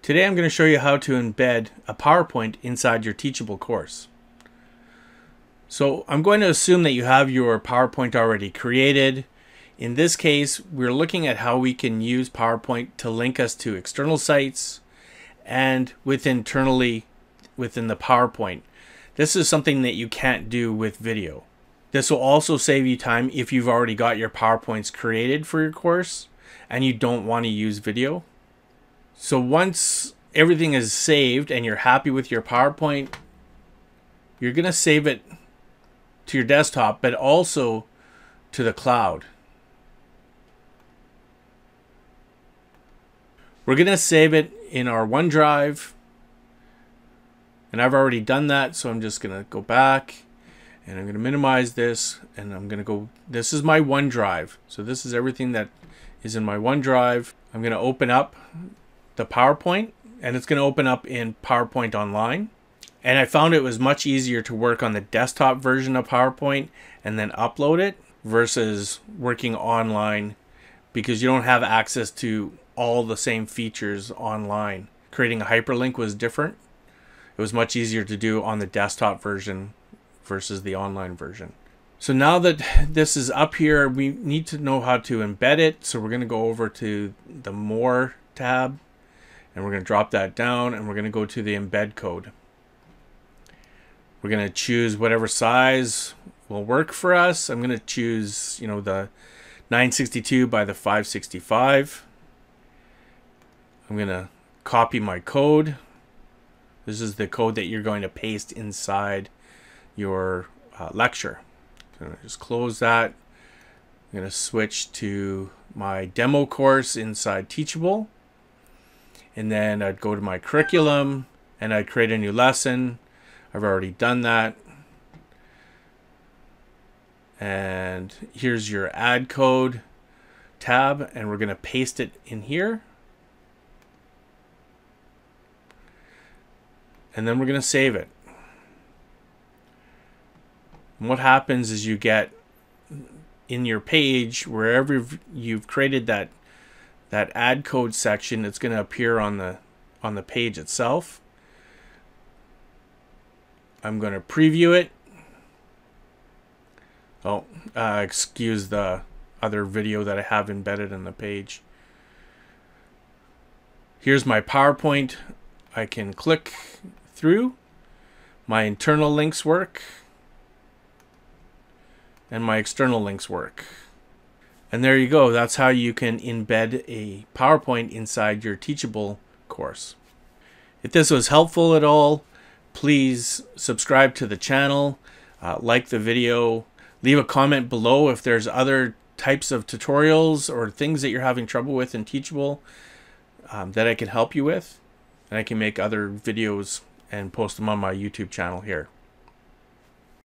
Today I'm going to show you how to embed a PowerPoint inside your Teachable course. So I'm going to assume that you have your PowerPoint already created. In this case, we're looking at how we can use PowerPoint to link us to external sites and internally within the PowerPoint. This is something that you can't do with video. This will also save you time if you've already got your PowerPoints created for your course and you don't want to use video. So once everything is saved and you're happy with your PowerPoint, you're going to save it to your desktop, but also to the cloud. We're going to save it in our OneDrive, and I've already done that, so I'm just going to go back and I'm going to minimize this, and I'm going to go, this is my OneDrive. So this is everything that is in my OneDrive. I'm going to open up the PowerPoint, and it's going to open up in PowerPoint Online. And I found it was much easier to work on the desktop version of PowerPoint and then upload it versus working online, because you don't have access to all the same features online. Creating a hyperlink was different. It was much easier to do on the desktop version versus the online version. So now that this is up here, we need to know how to embed it. So we're going to go over to the More tab, and we're going to drop that down, and we're going to go to the embed code. We're going to choose whatever size will work for us. I'm going to choose, the 962 by the 565. I'm going to copy my code. This is the code that you're going to paste inside your lecture. So I'm going to just close that. I'm going to switch to my demo course inside Teachable. And then I'd go to my curriculum and I'd create a new lesson. I've already done that. And here's your add code tab, and we're going to paste it in here. And then we're going to save it. And what happens is you get in your page, wherever you've created that add code section, it's going to appear on the page itself. I'm going to preview it. Oh, excuse the other video that I have embedded in the page. Here's my PowerPoint. I can click through. My internal links work, and my external links work. And there you go. That's how you can embed a PowerPoint inside your Teachable course. If this was helpful at all, please subscribe to the channel, like the video, leave a comment below if there's other types of tutorials or things that you're having trouble with in Teachable that I can help you with. And I can make other videos and post them on my YouTube channel here.